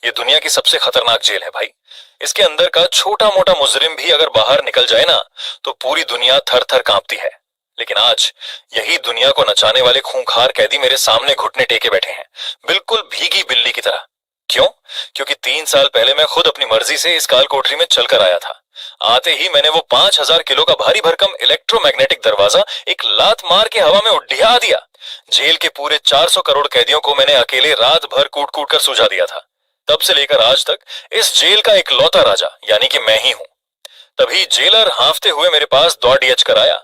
ये दुनिया की सबसे खतरनाक जेल है भाई। इसके अंदर का छोटा मोटा मुजरिम भी अगर बाहर निकल जाए ना तो पूरी दुनिया थर थर कांपती है। लेकिन आज यही दुनिया को नचाने वाले खूंखार कैदी मेरे सामने घुटने टेके बैठे हैं, बिल्कुल भीगी बिल्ली की तरह। क्यों? क्योंकि 3 साल पहले मैं खुद अपनी मर्जी से इस काल कोठरी में चलकर आया था। आते ही मैंने वो 5,000 किलो का भारी भरकम इलेक्ट्रोमैग्नेटिक दरवाजा एक लात मार के हवा में उड़िया दिया। जेल के पूरे 400 करोड़ कैदियों को मैंने अकेले रात भर कूट कूट कर सुझा दिया था। तब से लेकर आज तक इस जेल का इकलौता राजा यानी कि मैं ही हूं। तभी जेलर हांफते हुए मेरे पास दौड़ डीएच कर आया।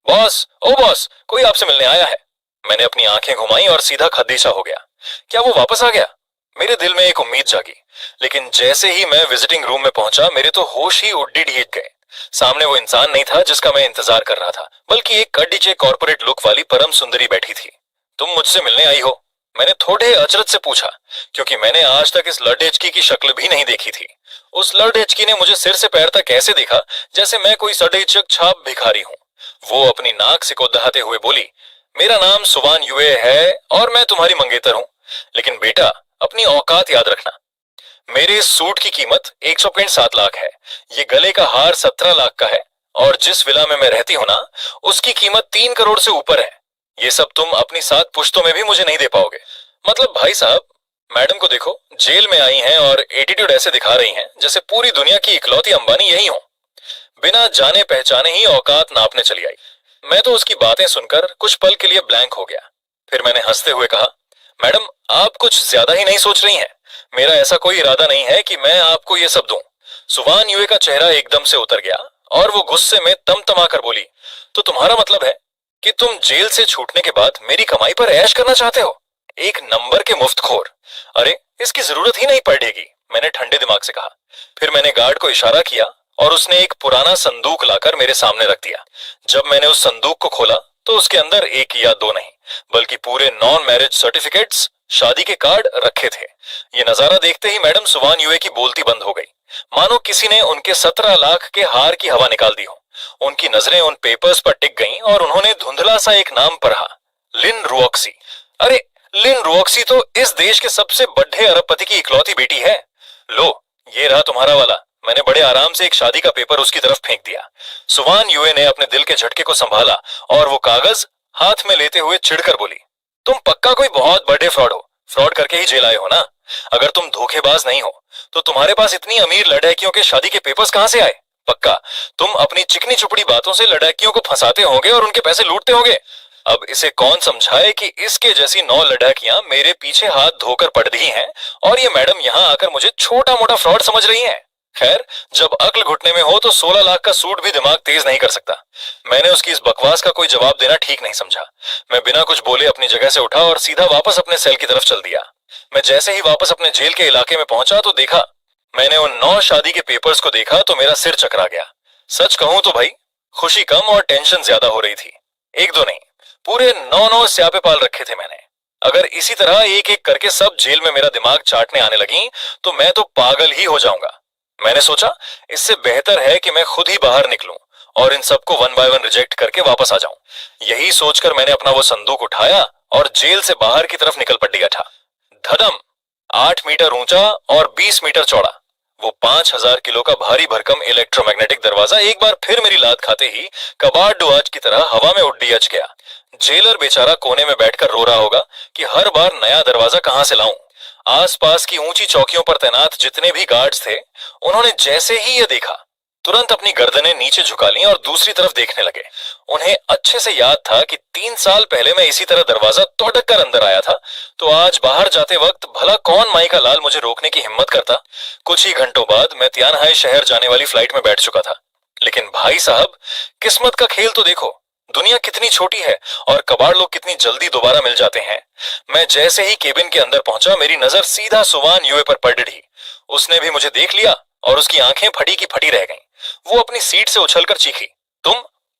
बॉस, ओ बॉस, कोई आपसे मिलने आया है। मैंने अपनी आंखें घुमाई और सीधा खदीशा हो गया। क्या वो वापस आ गया? मेरे दिल में एक उम्मीद जागी। लेकिन जैसे ही मैं विजिटिंग रूम में पहुंचा मेरे तो होश ही उड्डी गए। सामने वो इंसान नहीं था जिसका मैं इंतजार कर रहा था, बल्कि एक कड़ीचे कॉर्पोरेट लुक वाली परम सुंदरी बैठी थी। तुम मुझसे मिलने आई हो? मैंने थोड़े अचरज से पूछा, क्योंकि मैंने आज तक इस लड़ेचकी की शक्ल भी नहीं देखी थी। उस लड़ेचकी ने मुझे सिर से पैर तक ऐसे देखा जैसे मैं कोई सडेचक छाप भिखारी हूं। वो अपनी नाक सिकोड़ाते हुए बोली, मेरा नाम सुवान युए है और मैं तुम्हारी मंगेतर हूं। लेकिन बेटा, अपनी औकात याद रखना। मेरे इस सूट की कीमत 1.7 लाख है। ये गले का हार 17 लाख का है और जिस विला में मैं रहती हूं ना, उसकी कीमत 3 करोड़ से ऊपर है। ये सब तुम अपनी 7 पुश्तों में भी मुझे नहीं दे पाओगे। मतलब भाई साहब, मैडम को देखो, जेल में आई हैं और एटीट्यूड ऐसे दिखा रही हैं जैसे पूरी दुनिया की इकलौती अंबानी यही हो। बिना जाने पहचाने ही औकात नापने चली आई। मैं तो उसकी बातें सुनकर कुछ पल के लिए ब्लैंक हो गया। फिर मैंने हंसते हुए कहा, मैडम आप कुछ ज्यादा ही नहीं सोच रही हैं। मेरा ऐसा कोई इरादा नहीं है कि मैं आपको ये सब दूं। सुवान युए का चेहरा एकदम से उतर गया और वो गुस्से में तमतमा कर बोली, तो तुम्हारा मतलब है कि तुम जेल से छूटने के बाद मेरी कमाई पर ऐश करना चाहते हो? एक नंबर के मुफ्तखोर। अरे इसकी जरूरत ही नहीं पड़ेगी, मैंने ठंडे दिमाग से कहा। फिर मैंने गार्ड को इशारा किया और उसने एक पुराना संदूक लाकर मेरे सामने रख दिया। जब मैंने उस संदूक को खोला तो उसके अंदर एक या दो नहीं, बल्कि पूरे नॉन मैरिज सर्टिफिकेट्स, शादी के कार्ड रखे थे। ये नजारा देखते ही मैडम सुवान युए की बोलती बंद हो गई, मानो किसी ने उनके 17 लाख के हार की हवा निकाल दी हो। उनकी नजरें उन पेपर्स पर टिक गईं और उन्होंने धुंधला सा एक नाम पढ़ा, लिन रुओक्सी। अरे लिन रुओक्सी तो इस देश के सबसे बड़े अरबपति की इकलौती बेटी है। लो, ये रहा तुम्हारा वाला। मैंने बड़े आराम से एक शादी का पेपर उसकी तरफ फेंक दिया। सुवान युए ने अपने दिल के झटके को संभाला और वो कागज हाथ में लेते हुए चिढ़कर बोली, तुम पक्का कोई बहुत बड़े फ्रॉड हो। फ्रॉड करके ही जेल आए हो ना। अगर तुम धोखेबाज नहीं हो तो तुम्हारे पास इतनी अमीर लड़कियों के शादी के पेपर्स कहां से आए? पक्का तुम अपनी चिकनी चुपड़ी बातों से लड़कियों को फंसाते होंगे और उनके पैसे लूटते होंगे। अब इसे कौन समझाए कि इसके जैसी 9 लड़कियां मेरे पीछे हाथ धोकर पड़ रही हैं और ये मैडम यहां आकर मुझे छोटा मोटा फ्रॉड समझ रही हैं। खैर, जब अक्ल घुटने में हो तो 16 लाख का सूट भी दिमाग तेज नहीं कर सकता। मैंने उसकी इस बकवास का कोई जवाब देना ठीक नहीं समझा। मैं बिना कुछ बोले अपनी जगह से उठा और सीधा वापस अपने सेल की तरफ चल दिया। मैं जैसे ही वापस अपने जेल के इलाके में पहुंचा तो देखा, मैंने उन 9 शादी के पेपर्स को देखा तो मेरा सिर चकरा गया। सच कहूं तो भाई, खुशी कम और टेंशन ज्यादा हो रही थी। एक दो नहीं, पूरे 9 स्यापे पाल रखे थे मैंने। अगर इसी तरह एक एक करके सब जेल में मेरा दिमाग चाटने आने लगी तो मैं तो पागल ही हो जाऊंगा। मैंने सोचा इससे बेहतर है कि मैं खुद ही बाहर निकलूं और इन सबको 1 बाय 1 रिजेक्ट करके वापस आ जाऊं। यही सोचकर मैंने अपना वो संदूक उठाया और जेल से बाहर की तरफ निकल पड़ी था। धड़म, 8 मीटर ऊंचा और 20 मीटर चौड़ा वो 5,000 किलो का भारी भरकम इलेक्ट्रोमैग्नेटिक दरवाजा एक बार फिर मेरी लात खाते ही कबाड़ डुआज की तरह हवा में उड्डियच गया। जेलर बेचारा कोने में बैठकर रो रहा होगा कि हर बार नया दरवाजा कहां से लाऊं। आसपास की ऊंची चौकियों पर तैनात जितने भी गार्ड्स थे, उन्होंने जैसे ही ये देखा तुरंत अपनी गर्दनें नीचे झुका ली और दूसरी तरफ देखने लगे। उन्हें अच्छे से याद था कि 3 साल पहले मैं इसी तरह दरवाजा तोड़क कर अंदर आया था, तो आज बाहर जाते वक्त भला कौन माई का लाल मुझे रोकने की हिम्मत करता। कुछ ही घंटों बाद मैं तियानहाई शहर जाने वाली फ्लाइट में बैठ चुका था। लेकिन भाई साहब, किस्मत का खेल तो देखो, दुनिया कितनी छोटी है और कबाड़ लोग कितनी जल्दी दोबारा मिल जाते हैं। मैं जैसे ही केबिन के अंदर पहुंचा मेरी नजर सीधा सुवान युए पर पड़ रही। उसने भी मुझे देख लिया और उसकी आंखें फटी की फटी रह गईं। वो अपनी सीट से उछलकर चीखी,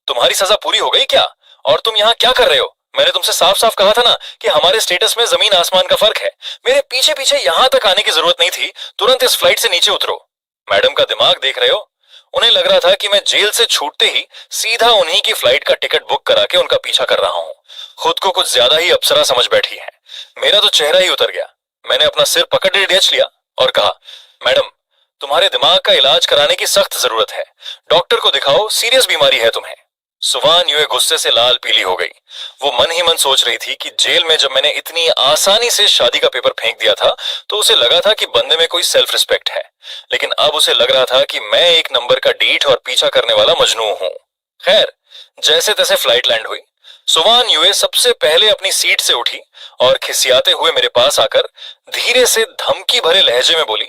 तुम्हारी सजा पूरी हो गई क्या? और तुम यहाँ क्या कर रहे हो? मैंने तुमसे साफ साफ कहा था ना कि हमारे स्टेटस में जमीन आसमान का फर्क है। मेरे पीछे पीछे यहाँ तक आने की जरूरत नहीं थी। तुरंत इस फ्लाइट से नीचे उतरो। मैडम का दिमाग देख रहे हो? उन्हें लग रहा था कि मैं जेल से छूटते ही सीधा उन्हीं की फ्लाइट का टिकट बुक करा के उनका पीछा कर रहा हूँ। खुद को कुछ ज्यादा ही अप्सरा समझ बैठी है। मेरा तो चेहरा ही उतर गया। मैंने अपना सिर पकड़ डेच लिया और कहा, मैडम, तुम्हारे दिमाग का इलाज कराने की सख्त जरूरत है, डॉक्टर को दिखाओ, सीरियस बीमारी है तुम्हें। सुवान यूए गुस्से से लाल पीली हो गई। वो मन ही मन सोच रही थी कि जेल में जब मैंने इतनी आसानी से शादी का पेपर फेंक दिया था तो उसे लगा था कि बंदे में कोई सेल्फ रिस्पेक्ट है, लेकिन अब उसे लग रहा था कि मैं एक नंबर का डीठ और पीछा करने वाला मजनू हूं। खैर, जैसे तैसे फ्लाइट लैंड हुई। सुवान यूए सबसे पहले अपनी सीट से उठी और खिसियाते हुए मेरे पास आकर धीरे से धमकी भरे लहजे में बोली,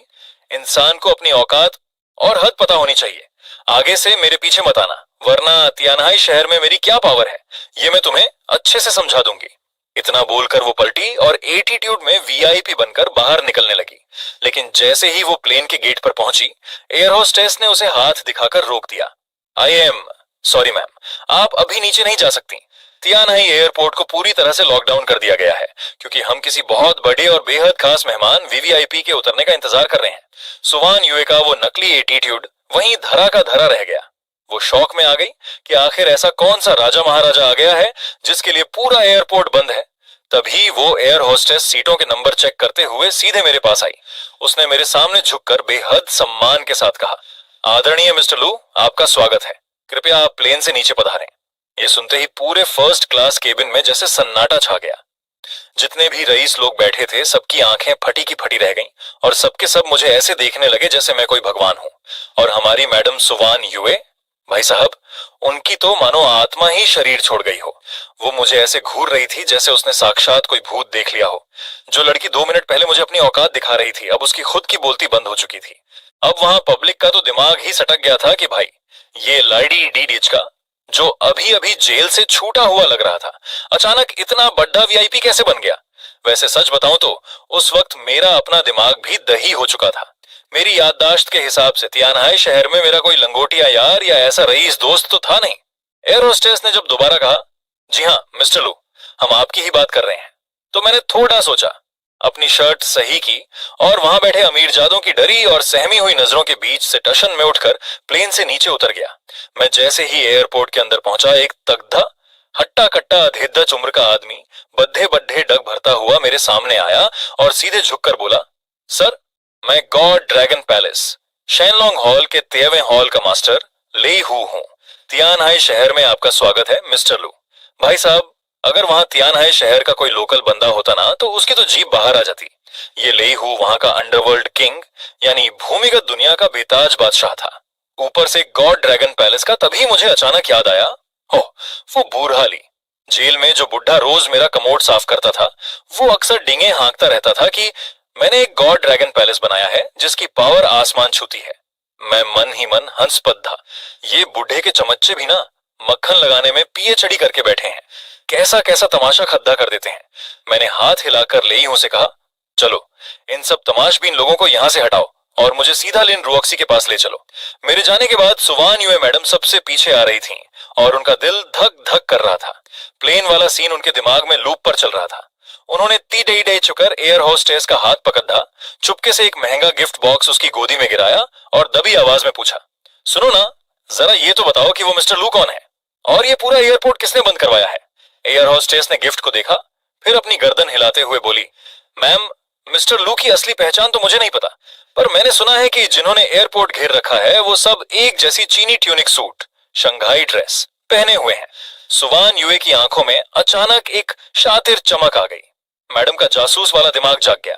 इंसान को अपनी औकात और हद पता होनी चाहिए। आगे से मेरे पीछे मत आना, वरना तियानहाई शहर में मेरी क्या पावर है ये मैं तुम्हें अच्छे से समझा दूंगी। इतना बोलकर वो पलटी और एटीट्यूड में वीआईपी बनकर बाहर निकलने लगी। लेकिन जैसे ही वो प्लेन के गेट पर पहुंची, एयर होस्टेस ने उसे हाथ दिखाकर रोक दिया। आई एम सॉरी मैम, आप अभी नीचे नहीं जा सकती। तियानहाई एयरपोर्ट को पूरी तरह से लॉकडाउन कर दिया गया है क्योंकि हम किसी बहुत बड़े और बेहद खास मेहमान वीवीआईपी के उतरने का इंतजार कर रहे हैं। सुवान यूए का वो नकली एटीट्यूड वहीं धरा का धरा रह गया। वो शौक में आ गई कि आखिर ऐसा कौन सा राजा महाराजा आ गया है जिसके लिए पूरा एयरपोर्ट बंद है। तभी वो एयर होस्टेस सीटों के नंबर चेक करते हुए सीधे मेरे पास आई। उसने मेरे सामने झुककर बेहद सम्मान के साथ कहा, आदरणीय मिस्टर लू, आपका स्वागत है, कृपया आप प्लेन से नीचे पधारें। ये सुनते ही पूरे फर्स्ट क्लास केबिन में जैसे सन्नाटा छा गया। जितने भी रईस लोग बैठे थे सबकी आंखें फटी की फटी रह गईं और सबके सब मुझे ऐसे देखने लगे जैसे मैं कोई भगवान हूं। और हमारी मैडम सुवान यूए, भाई साहब, उनकी तो मानो आत्मा ही शरीर छोड़ गई हो। वो मुझे ऐसे घूर रही थी जैसे उसने साक्षात कोई भूत देख लिया हो। जो लड़की 2 मिनट पहले मुझे अपनी औकात दिखा रही थी, अब उसकी खुद की बोलती बंद हो चुकी थी। अब वहां पब्लिक का तो दिमाग ही सटक गया था कि भाई, ये लाइडी डीडीएच का जो अभी अभी जेल से छूटा हुआ लग रहा था, अचानक इतना बड़ा वीआईपी कैसे बन गया। वैसे सच बताऊं तो उस वक्त मेरा अपना दिमाग भी दही हो चुका था। मेरी याददाश्त के हिसाब से तियानहाई शहर में मेरा कोई लंगोटिया यार या ऐसा रईस दोस्त तो था नहीं। एयर होस्टेस ने जब दोबारा कहा, जी हाँ मिस्टर लू, हम आपकी ही बात कर रहे हैं, तो मैंने थोड़ा सोचा, अपनी शर्ट सही की और वहां बैठे अमीरजादों की डरी और सहमी हुई नजरों के बीच से टशन में उठकर प्लेन से नीचे उतर गया। मैं जैसे ही एयरपोर्ट के अंदर पहुंचा, एक तगधा हट्टा कट्टा अधेद्दच उम्र का आदमी बद्धे बद्धे डग भरता हुआ मेरे सामने आया और सीधे झुककर बोला, सर, मैं गॉड ड्रैगन पैलेस शैनलॉन्ग हॉल के 13वें हॉल का मास्टर ले हू हूं। तियानहाई शहर में आपका स्वागत है मिस्टर लू। भाई साहब, अगर वहां तियानहाई शहर का कोई लोकल बंदा होता ना तो उसकी तो जीभ बाहर आ जाती। ये ले हू वहां का अंडरवर्ल्ड किंग यानी भूमिगत दुनिया का बेताज बादशाह था, ऊपर से गॉड ड्रैगन पैलेस का। तभी मुझे अचानक याद आया, हो, वो बूढ़ाली जेल में जो बुढ़ा रोज मेरा कमोड साफ करता था, वो अक्सर डिंगे हाँकता रहता था कि मैंने एक गॉड ड्रैगन पैलेस बनाया है जिसकी पावर आसमान छूती है। मैं मन ही मन हंसपद था। ये बूढ़े के चमच्चे भी ना मक्खन लगाने में पीएचडी करके बैठे हैं, कैसा कैसा तमाशा खद्दा कर देते हैं। मैंने हाथ हिलाकर लेई हूं से कहा, चलो इन सब तमाशबीन लोगों को यहां से हटाओ और मुझे सीधा लिन रुऑक्सी के पास ले चलो। मेरे जाने के बाद सुवान यूए मैडम सबसे पीछे आ रही थीं और उनका दिल धक धक कर रहा था। प्लेन वाला सीन उनके दिमाग में लूप पर चल रहा था। उन्होंने ती चुकर एयर होस्टेस का हाथ पकड़ा, चुपके से एक महंगा गिफ्ट बॉक्स उसकी गोदी में गिराया और दबी आवाज में पूछा, सुनो ना, जरा ये तो बताओ कि वो मिस्टर लू कौन है और ये पूरा एयरपोर्ट किसने बंद करवाया है। एयर होस्टेस ने गिफ्ट को देखा, फिर अपनी गर्दन हिलाते हुए बोली, मैम, मिस्टर लू की असली पहचान तो मुझे नहीं पता, पर मैंने सुना है कि जिन्होंने एयरपोर्ट घेर रखा है वो सब एक जैसी चीनी ट्यूनिक सूट, शंघाई ड्रेस पहने हुए हैं। सुवान यूए की आंखों में अचानक एक शातिर चमक आ गई। मैडम का जासूस वाला दिमाग जाग गया।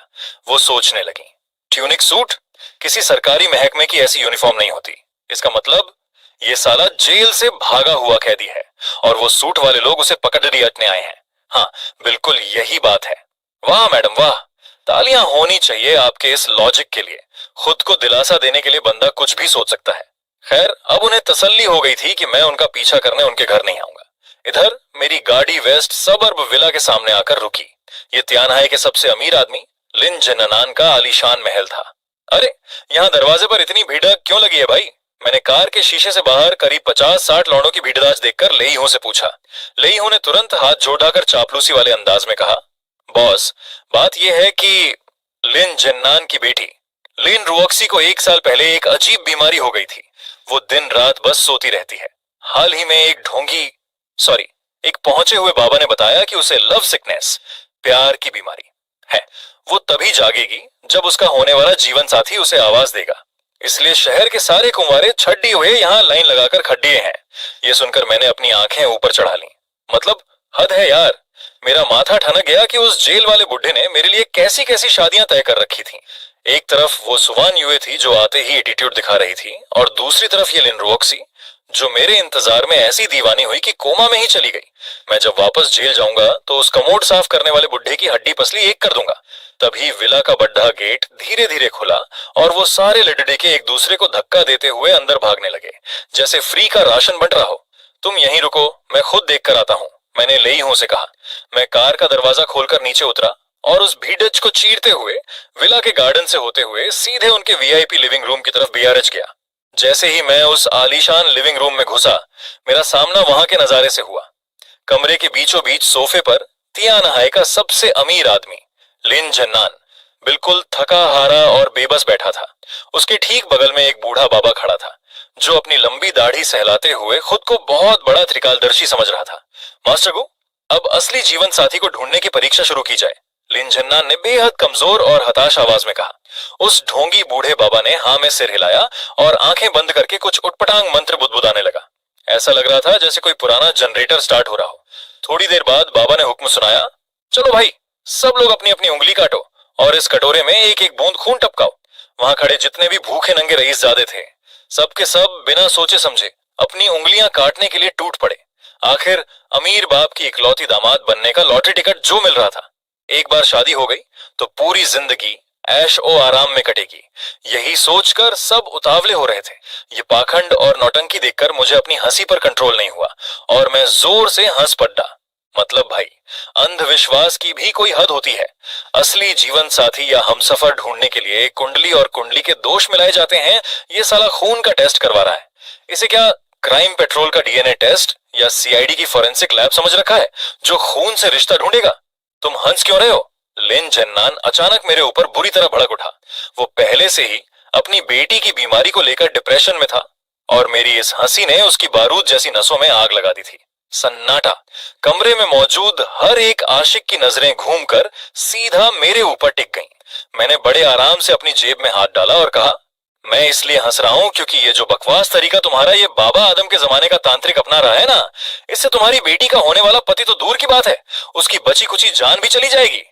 वो सोचने लगी, ट्यूनिक सूट किसी सरकारी महकमे की ऐसी यूनिफॉर्म नहीं होती। इसका मतलब ये साला जेल से भागा हुआ कैदी है और वो सूट वाले लोग उसे पकड़ रियटने आए हैं। हाँ, बिल्कुल यही बात है। वाह मैडम वाह, तालियां होनी चाहिए आपके इस लॉजिक के लिए। खुद को दिलासा देने के लिए बंदा कुछ भी सोच सकता है। खैर, अब उन्हें तसल्ली हो गई थी कि मैं उनका पीछा करने उनके घर नहीं आऊंगा। इधर मेरी गाड़ी वेस्ट सबअर्ब विला के सामने आकर रुकी। ये तियानहाई के सबसे अमीर आदमी लिन जननान का आलीशान महल था। अरे, यहाँ दरवाजे पर इतनी भीड़ क्यों लगी है भाई? मैंने कार के शीशे से बाहर करीब 50-60 लौंडों की भीड़दाज देखकर लेईहू से पूछा। लेईहू ने तुरंत हाथ जोड़ाकर चापलूसी वाले अंदाज में कहा, बॉस, बात यह है कि लिन जन्नान की बेटी लिन रुऑक्सी को 1 साल पहले एक अजीब बीमारी हो गई थी। वो दिन रात बस सोती रहती है। हाल ही में एक पहुंचे हुए बाबा ने बताया कि उसे लव सिकनेस, प्यार की बीमारी है। वो तभी जागेगी जब उसका होने वाला जीवन साथी उसे आवाज देगा। इसलिए शहर के सारे कुंवारे छड्डी हुए यहाँ लाइन लगाकर खड़े हैं। ये सुनकर मैंने अपनी आंखें ऊपर चढ़ा ली। मतलब हद है यार। मेरा माथा ठनक गया कि उस जेल वाले बुढ़े ने मेरे लिए कैसी कैसी शादियां तय कर रखी थी। एक तरफ वो सुवान युए थी जो आते ही एटीट्यूड दिखा रही थी, और दूसरी तरफ ये लिन रुओक्सी जो मेरे इंतजार में ऐसी दीवानी हुई कि कोमा में ही चली गई। मैं जब वापस जेल जाऊंगा तो उस कमोड साफ करने वाले बुढ़े की हड्डी पसली एक कर दूंगा। तभी विला का बड्ढा गेट धीरे धीरे खुला और वो सारे लड़के एक दूसरे को धक्का देते हुए अंदर भागने लगे, जैसे फ्री का राशन बंट रहा हो। तुम यहीं रुको, मैं खुद देख कर आता हूँ, मैंने लेई हूं से कहा। मैं कार का दरवाजा खोलकर नीचे उतरा और उस भीड़च को चीरते हुए विला के गार्डन से होते हुए सीधे उनके वीआईपी लिविंग रूम की तरफ बीआरएच गया। जैसे ही मैं उस आलीशान लिविंग रूम में घुसा, मेरा सामना वहां के नजारे से हुआ। कमरे के बीचों बीच सोफे पर तियानहाय का सबसे अमीर आदमी लिन जन्नान बिल्कुल थका हारा और बेबस बैठा था। उसके ठीक बगल में एक बूढ़ा बाबा खड़ा था जो अपनी लंबी दाढ़ी सहलाते हुए खुद को बहुत बड़ा त्रिकालदर्शी समझ रहा था। मास्टर गु, अब असली जीवन साथी को ढूंढने की परीक्षा शुरू की जाए, लिन जन्नान ने बेहद कमजोर और हताश आवाज में कहा। उस ढोंगी बूढ़े बाबा ने हाँ में सिर हिलाया और आंखें बंद करके कुछ उटपटांग मंत्र बुदबुदाने लगा। ऐसा लग रहा था जैसे कोई पुराना जनरेटर स्टार्ट हो रहा हो। थोड़ी देर बाद बाबा ने हुक्म सुनाया, चलो भाई, सब लोग अपनी अपनी उंगली काटो और इस कटोरे में एक एक बूंद खून टपकाओ। वहां खड़े जितने भी भूखे नंगे रईसजादे थे, सबके सब बिना सोचे समझे अपनी उंगलियां काटने के लिए टूट पड़े। आखिर अमीर बाप की इकलौती दामाद बनने का लॉटरी टिकट जो मिल रहा था। एक बार शादी हो गई तो पूरी जिंदगी ऐश ओ आराम में कटेगी, यही सोचकर सब उतावले हो रहे थे। ये पाखंड और नौटंकी देखकर मुझे अपनी हंसी पर कंट्रोल नहीं हुआ और मैं जोर से हंस पड़ा। मतलब भाई, अंधविश्वास की भी कोई हद होती है। असली जीवन साथी या हमसफर ढूंढने के लिए कुंडली और कुंडली के दोष मिलाए जाते हैं। ये साला खून का टेस्ट करवा रहा है। इसे क्या क्राइम पेट्रोल का डीएनए टेस्ट या सीआईडी की फोरेंसिक लैब समझ रखा है जो खून से रिश्ता ढूंढेगा? तुम हंस क्यों रहे हो? लिन जन्नान अचानक मेरे ऊपर बुरी तरह भड़क उठा। वो पहले से ही अपनी बेटी की बीमारी को लेकर डिप्रेशन में था और मेरी इस हंसी ने उसकी बारूद जैसी नसों में आग लगा दी थी। सन्नाटा। कमरे में मौजूद हर एक आशिक की नजरें घूमकर सीधा मेरे ऊपर टिक गईं। मैंने बड़े आराम से अपनी जेब में हाथ डाला और कहा, मैं इसलिए हंस रहा हूं क्योंकि ये जो बकवास तरीका तुम्हारा ये बाबा आदम के जमाने का तांत्रिक अपना रहा है ना, इससे तुम्हारी बेटी का होने वाला पति तो दूर की बात है, उसकी बची कुची जान भी चली जाएगी।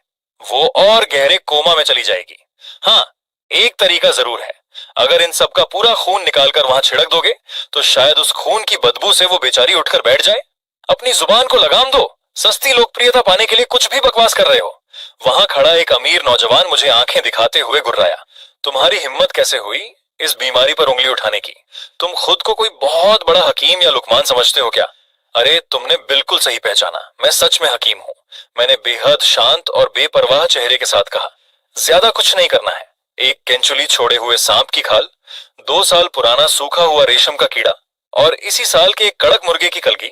वो और गहरे कोमा में चली जाएगी। हाँ, एक तरीका जरूर है। अगर इन सब का पूरा खून निकालकर वहां छिड़क दोगे तो शायद उस खून की बदबू से वो बेचारी उठकर बैठ जाए। अपनी जुबान को लगाम दो। सस्ती लोकप्रियता पाने के लिए कुछ भी बकवास कर रहे हो। वहां खड़ा एक अमीर नौजवान मुझे आंखें दिखाते हुए गुर्राया। तुम्हारी हिम्मत कैसे हुई इस बीमारी पर उंगली उठाने की? तुम खुद को कोई बहुत बड़ा हकीम या लुकमान समझते हो क्या? अरे तुमने बिल्कुल सही पहचाना, मैं सच में हकीम हूँ, मैंने बेहद शांत और बेपरवाह चेहरे के साथ कहा। ज्यादा कुछ नहीं करना है। एक केंचुली छोड़े हुए सांप की खाल, 2 साल पुराना सूखा हुआ रेशम का कीड़ा और इसी साल के एक कड़क मुर्गे की कलगी,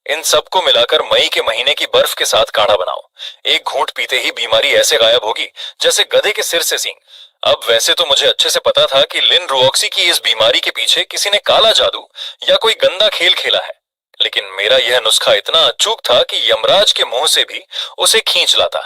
इन सबको मिलाकर मई के महीने की बर्फ के साथ काढ़ा बनाओ। एक घूंट पीते ही बीमारी ऐसे गायब होगी जैसे गधे के सिर से सींग। अब वैसे तो मुझे अच्छे से पता था कि लिन रुओक्सी की इस बीमारी के पीछे किसी ने काला जादू या कोई गंदा खेल खेला है, लेकिन मेरा यह नुस्खा इतना अचूक था कि यमराज के मुंह से भी उसे खींच लाता।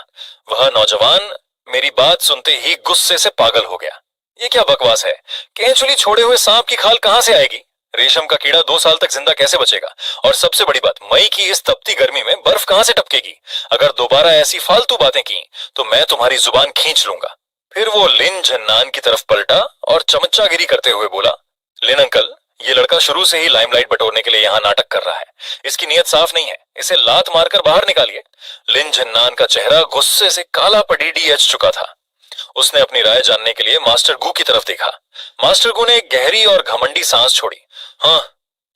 वह नौजवान मेरी बात सुनते ही गुस्से से पागल हो गया। ये क्या बकवास है? केंचुली छोड़े हुए सांप की खाल कहां से आएगी? रेशम का कीड़ा 2 साल तक जिंदा कैसे बचेगा? और सबसे बड़ी बात, मई की इस तपती गर्मी में बर्फ कहां से टपकेगी? अगर दोबारा ऐसी फालतू बातें की तो मैं तुम्हारी जुबान खींच लूंगा। फिर वो लिन जन्नान की तरफ पलटा और चमच्चागिरी करते हुए बोला, लिन अंकल, ये लड़का शुरू से ही लाइमलाइट बटोरने के लिए यहाँ नाटक कर रहा है। इसकी नीयत साफ नहीं है, इसे लात मारकर बाहर निकालिए। लिन जन्नान का चेहरा गुस्से से काला पडीडी एच चुका था। उसने अपनी राय जानने के लिए मास्टर गू की तरफ देखा। मास्टर गू ने एक गहरी और घमंडी सांस छोड़ी। हाँ,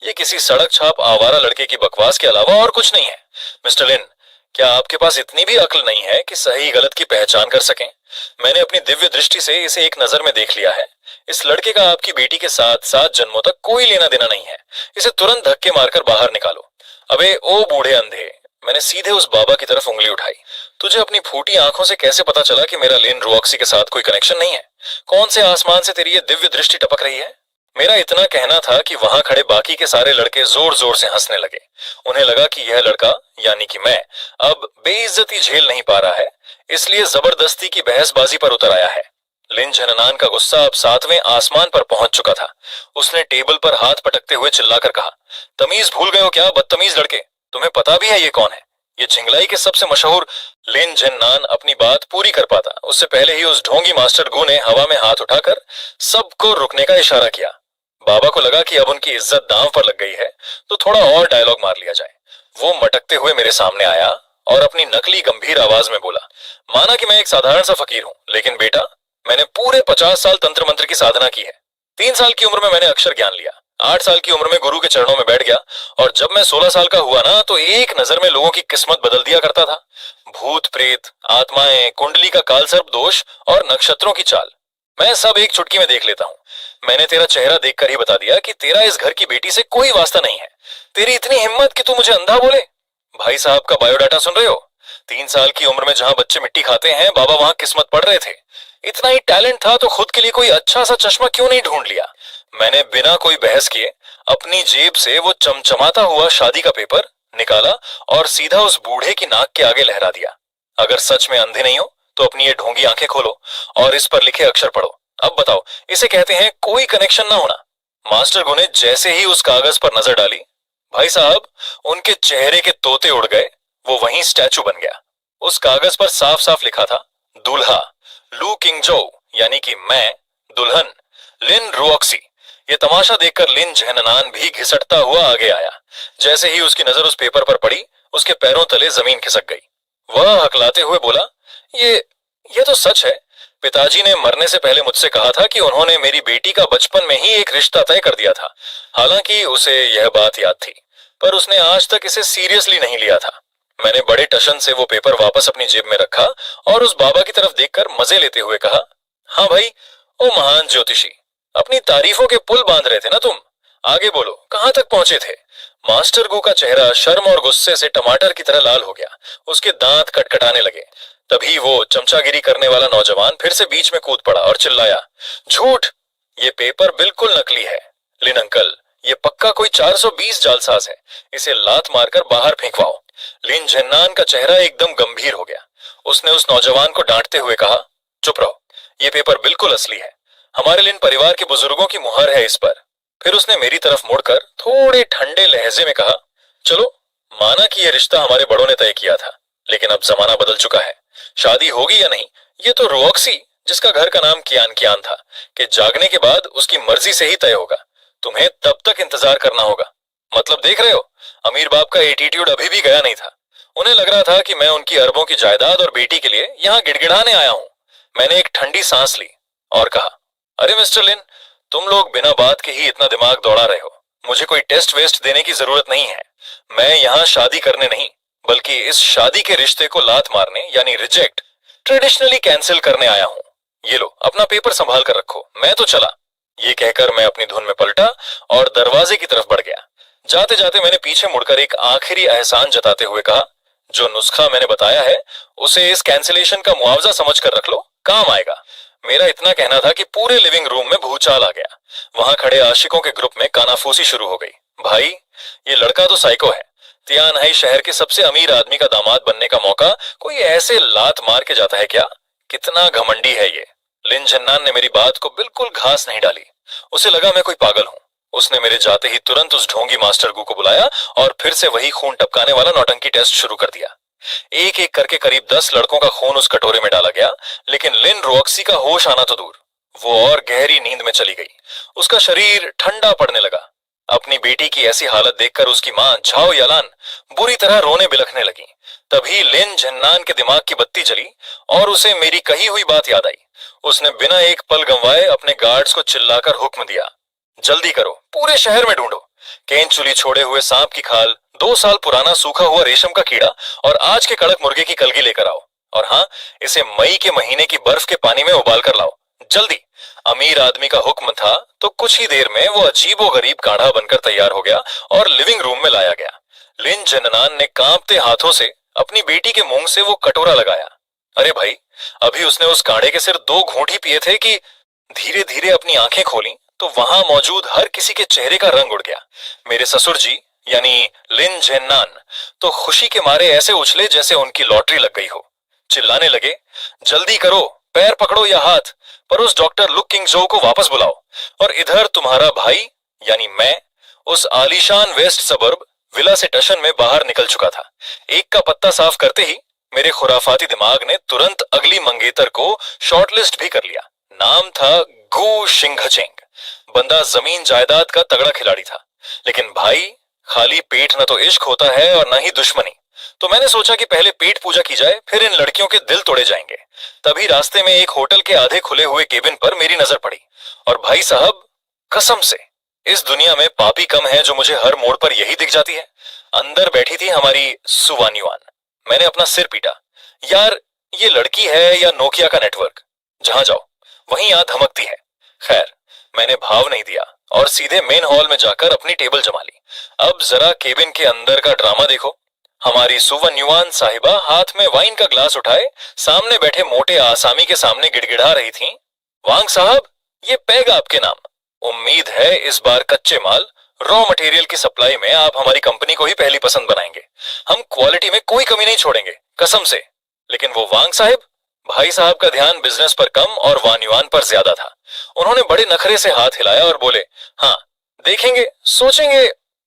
ये किसी सड़क छाप आवारा लड़के की बकवास के अलावा और कुछ नहीं है। मिस्टर लिन, क्या आपके पास इतनी भी अक्ल नहीं है कि सही गलत की पहचान कर सकें? मैंने अपनी दिव्य दृष्टि से इसे एक नजर में देख लिया है। इस लड़के का आपकी बेटी के साथ 7 जन्मों तक कोई लेना देना नहीं है। इसे तुरंत धक्के मारकर बाहर निकालो। अबे ओ बूढ़े अंधे, मैंने सीधे उस बाबा की तरफ उंगली उठाई। तुझे अपनी फूटी आंखों से कैसे पता चला कि मेरा लिन रुओक्सी के साथ कोई कनेक्शन नहीं है? कौन से आसमान से तेरी ये दिव्य दृष्टि टपक रही है? मेरा इतना कहना था कि वहां खड़े बाकी के सारे लड़के जोर जोर से हंसने लगे। उन्हें लगा कि यह लड़का यानी कि मैं अब बेइज्जती झेल नहीं पा रहा है, इसलिए जबरदस्ती की बहसबाजी पर उतर आया है। लिन झननान का गुस्सा अब 7वें आसमान पर पहुंच चुका था। उसने टेबल पर हाथ पटकते हुए चिल्लाकर कहा, तमीज भूल गए हो क्या बदतमीज लड़के? तुम्हें पता भी है ये कौन है? ये झिंगलाई के सबसे मशहूर। लिन झननान अपनी बात पूरी कर पाता उससे पहले ही उस ढोंगी मास्टर गू ने हवा में हाथ उठाकर सबको रुकने का इशारा किया। बाबा को लगा कि अब उनकी इज्जत दांव पर लग गई है तो थोड़ा और डायलॉग मार लिया जाए। वो मटकते हुए मेरे सामने आया और अपनी नकली गंभीर आवाज में बोला, माना कि मैं एक साधारण सा फकीर हूं, लेकिन बेटा मैंने पूरे 50 साल तंत्र मंत्र की साधना की है। 3 साल की उम्र में मैंने अक्षर ज्ञान लिया, 8 साल की उम्र में गुरु के चरणों में बैठ गया और जब मैं 16 साल का हुआ ना तो एक नजर में लोगों की किस्मत बदल दिया करता था। भूत प्रेत, आत्माएं, कुंडली का कालसर्प दोष और नक्षत्रों की चाल मैं सब एक चुटकी में देख लेता हूँ। मैंने तेरा चेहरा देखकर ही बता दिया कि तेरा इस घर की बेटी से कोई वास्ता नहीं है। तेरी इतनी हिम्मत कि तू मुझे अंधा बोले? भाई साहब का बायोडाटा सुन रहे हो? 3 साल की उम्र में जहां बच्चे मिट्टी खाते हैं बाबा वहां किस्मत पढ़ रहे थे। इतना ही टैलेंट था तो खुद के लिए कोई अच्छा सा चश्मा क्यों नहीं ढूंढ लिया? मैंने बिना कोई बहस किए अपनी जेब से वो चमचमाता हुआ शादी का पेपर निकाला और सीधा उस बूढ़े की नाक के आगे लहरा दिया। अगर सच में अंधे नहीं हो तो अपनी ये ढोंगी आंखें खोलो और इस पर लिखे अक्षर पढ़ो। अब बताओ, इसे कहते हैं कोई कनेक्शन ना होना। मास्टर गो ने जैसे ही उस कागज पर नजर डाली, भाई साहब उनके चेहरे के तोते उड़ गए। वो वहीं स्टैचू बन गया। उस कागज पर साफ साफ लिखा था, दूल्हा लू किंगजो, यानी कि मैं, दुल्हन लिन रुओक्सी। ये तमाशा देखकर लिन झेननान भी घिसटता हुआ आगे आया। जैसे ही उसकी नजर उस पेपर पर पड़ी उसके पैरों तले जमीन खिसक गई। वह हकलाते हुए बोला, ये तो सच है। पिताजी ने मरने से पहले मुझसे कहा था कि उन्होंने मेरी बेटी का बचपन में ही एक रिश्ता तय कर दिया था। हालांकि उसे यह बात याद थी पर उसने आज तक इसे सीरियसली नहीं लिया था। मैंने बड़े टशन से वो पेपर वापस अपनी जेब में रखा और उस बाबा की तरफ देखकर मजे लेते हुए कहा, हाँ भाई, ओ महान ज्योतिषी, अपनी तारीफों के पुल बांध रहे थे ना तुम? आगे बोलो, कहां तक पहुंचे थे? मास्टर गू का चेहरा शर्म और गुस्से से टमाटर की तरह लाल हो गया। उसके दांत कटकटाने लगे। तभी वो चमचागिरी करने वाला नौजवान फिर से बीच में कूद पड़ा और चिल्लाया, झूठ! ये पेपर बिल्कुल नकली है। लिन अंकल, ये पक्का कोई 420 जालसाज है। इसे लात मारकर बाहर फेंकवाओ। लिन झन्नान का चेहरा एकदम गंभीर हो गया। उसने उस नौजवान को डांटते हुए कहा, चुप रहो, ये पेपर बिल्कुल असली है। हमारे लिन परिवार के बुजुर्गों की मुहर है इस पर। फिर उसने मेरी तरफ मुड़कर थोड़े ठंडे लहजे में कहा, चलो, माना कि यह रिश्ता हमारे बड़ों ने तय किया था, लेकिन अब जमाना बदल चुका है। शादी होगी या नहीं ये तो रुओक्सी, जिसका घर का नाम कियान कियान था, कि जागने के बाद उसकी मर्जी से ही तय होगा। तुम्हें तब तक इंतजार करना होगा। मतलब देख रहे हो, अमीर बाप का एटीट्यूड अभी भी गया नहीं था। उन्हें लग रहा था कि मैं उनकी अरबों की जायदाद और बेटी के लिए यहाँ गिड़गिड़ाने आया हूँ। मैंने एक ठंडी सांस ली और कहा, अरे मिस्टर लिन, तुम लोग बिना बात के ही इतना दिमाग दौड़ा रहे हो। मुझे कोई टेस्ट वेस्ट देने की जरूरत नहीं है। मैं यहाँ शादी करने नहीं बल्कि इस शादी के रिश्ते को लात मारने यानी रिजेक्ट, ट्रेडिशनली कैंसिल करने आया हूँ। ये लो, अपना पेपर संभाल कर रखो, मैं तो चला। ये कहकर मैं अपनी धुन में पलटा और दरवाजे की तरफ बढ़ गया। जाते जाते मैंने पीछे मुड़कर एक आखिरी एहसान जताते हुए कहा, जो नुस्खा मैंने बताया है उसे इस कैंसिलेशन का मुआवजा समझ कर रख लो, काम आएगा। मेरा इतना कहना था कि पूरे लिविंग रूम में भूचाल आ गया। वहां खड़े आशिकों के ग्रुप में कानाफूसी शुरू हो गई। भाई, ये लड़का तो साइको है। तियानहाई शहर के सबसे अमीर आदमी का दामाद बनने का मौका कोई ऐसे लात मार के जाता है क्या? कितना घमंडी है ये। लिन झन्नान ने मेरी बात को बिल्कुल घास नहीं डाली। उसे लगा मैं कोई पागल हूँ। उसने मेरे जाते ही तुरंत उस ढोंगी मास्टर गू को बुलाया और फिर से वही खून टपकाने वाला नौटंकी टेस्ट शुरू कर दिया। एक एक करके करीब 10 लड़कों का खून उस कटोरे में डाला गया, लेकिन लिन रुओक्सी का होश आना तो दूर, वो और गहरी नींद में चली गई। उसका शरीर ठंडा पड़ने लगा। अपनी बेटी की ऐसी हालत देखकर उसकी मां झाओ यालान बुरी तरह रोने बिलखने लगी। तभी लिन झन्नान के दिमाग की बत्ती जली और उसे मेरी कही हुई बात याद आई। उसने बिना एक पल गंवाए अपने गार्ड्स को चिल्लाकर हुक्म दिया, जल्दी करो, पूरे शहर में ढूंढो। केंचुली छोड़े हुए सांप की खाल, 2 साल पुराना सूखा हुआ रेशम का कीड़ा और आज के कड़क मुर्गे की कलगी लेकर आओ। और हाँ, इसे मई के महीने की बर्फ के पानी में उबाल कर लाओ, जल्दी। अमीर आदमी का हुक्म था तो कुछ ही देर में वो अजीबो गरीब काढ़ा बनकर तैयार हो गया और लिविंग रूम में लाया गया। लिन झन्नान ने कांपते हाथों से अपनी बेटी के मुंह से वो कटोरा लगाया। अरे भाई, अभी उसने उस काढ़े के सिर्फ 2 घूंट ही पिए थे कि धीरे धीरे अपनी आंखें खोली तो वहां मौजूद हर किसी के चेहरे का रंग उड़ गया। मेरे ससुर जी यानी लिन झन्नान तो खुशी के मारे ऐसे उछले जैसे उनकी लॉटरी लग गई हो। चिल्लाने लगे, जल्दी करो, पैर पकड़ो या हाथ, पर उस डॉक्टर लुक किंग जो को वापस बुलाओ। और इधर तुम्हारा भाई यानी मैं उस आलीशान वेस्ट सबर्ब विला से टशन में बाहर निकल चुका था। एक का पत्ता साफ करते ही मेरे खुराफाती दिमाग ने तुरंत अगली मंगेतर को शॉर्टलिस्ट भी कर लिया। नाम था गु शिंघचेंग। बंदा जमीन जायदाद का तगड़ा खिलाड़ी था, लेकिन भाई खाली पेट न तो इश्क होता है और न ही दुश्मनी। तो मैंने सोचा कि पहले पेट पूजा की जाए, फिर इन लड़कियों के दिल तोड़े जाएंगे। तभी रास्ते में एक होटल के आधे खुले हुए केबिन पर मेरी नजर पड़ी। और भाई साहब, कसम से इस दुनिया में पापी कम है जो मुझे हर मोड़ पर यही दिख जाती है। अंदर बैठी थी हमारी सुवान युआन। मैंने अपना सिर पीटा। यार, ये लड़की है या नोकिया का नेटवर्क? जहां जाओ वहीं आ धमकती है। खैर, मैंने भाव नहीं दिया और सीधे मेन हॉल में जाकर अपनी टेबल जमा ली। अब जरा केबिन के अंदर का ड्रामा देखो। हमारी सुवन युआन साहिबा हाथ में वाइन का ग्लास उठाए सामने बैठे मोटे आसामी के सामने गिड़गिड़ा रही थीं। वांग साहब, ये पैग आपके नाम। उम्मीद है इस बार कच्चे माल रॉ मटेरियल की सप्लाई में आप हमारी कंपनी को ही पहली पसंद बनाएंगे। हम क्वालिटी में कोई कमी नहीं छोड़ेंगे, कसम से। लेकिन वो वांग साहब, भाई साहब का ध्यान बिजनेस पर कम और वान युआन पर ज्यादा था। उन्होंने बड़े नखरे से हाथ हिलाया और बोले, हाँ देखेंगे, सोचेंगे।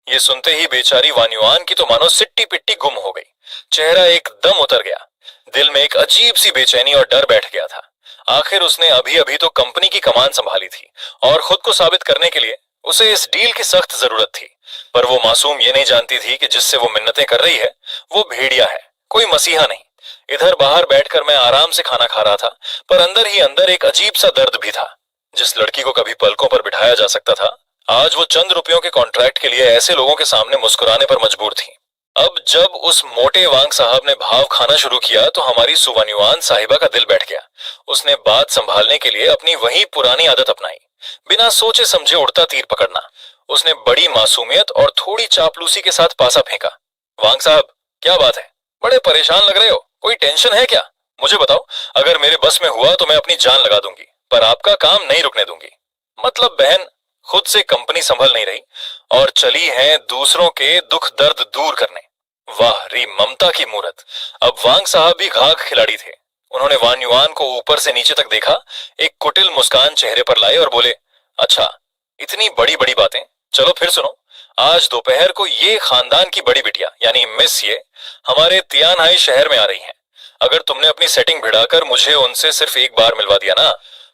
ये सुनते ही बेचारी वान युआन की तो मानो सिट्टी पिट्टी गुम हो गई। चेहरा एकदम उतर गया। दिल में एक अजीब सी बेचैनी और डर बैठ गया था। आखिर उसने अभी अभी तो कंपनी की कमान संभाली थी और खुद को साबित करने के लिए उसे इस डील की सख्त जरूरत थी। पर वो मासूम ये नहीं जानती थी कि जिससे वो मिन्नतें कर रही है वो भेड़िया है, कोई मसीहा नहीं। इधर बाहर बैठकर मैं आराम से खाना खा रहा था, पर अंदर ही अंदर एक अजीब सा दर्द भी था। जिस लड़की को कभी पलकों पर बिठाया जा सकता था, आज वो चंद रुपयों के कॉन्ट्रैक्ट के लिए ऐसे लोगों के सामने मुस्कुराने पर मजबूर थी। अब जब उस मोटे वांग साहब ने भाव खाना शुरू किया तो हमारी सुवन युआन साहिबा का दिल बैठ गया। उसने बात संभालने के लिए अपनी वही पुरानी आदत अपनाई, बिना सोचे समझे उड़ता तीर पकड़ना। उसने बड़ी मासूमियत और थोड़ी चापलूसी के साथ पासा फेंका। वांग साहब, क्या बात है? बड़े परेशान लग रहे हो, कोई टेंशन है क्या? मुझे बताओ, अगर मेरे बस में हुआ तो मैं अपनी जान लगा दूंगी, पर आपका काम नहीं रुकने दूंगी। मतलब बहन खुद से कंपनी संभल नहीं रही और चली हैं दूसरों के दुख दर्द दूर करने। वाह री ममता की मूरत। अब वांग साहब भी घाघ खिलाड़ी थे। उन्होंने वान युआन को ऊपर से नीचे तक देखा, एक कुटिल मुस्कान चेहरे पर लाए और बोले, अच्छा इतनी बड़ी बड़ी बातें, चलो फिर सुनो। आज दोपहर को ये खानदान की बड़ी बिटिया यानी मिस ये हमारे तियानहाई शहर में आ रही हैं। अगर तुमने अपनी सेटिंग भिड़ाकर मुझे उनसे सिर्फ एक बार मिलवा दिया ना,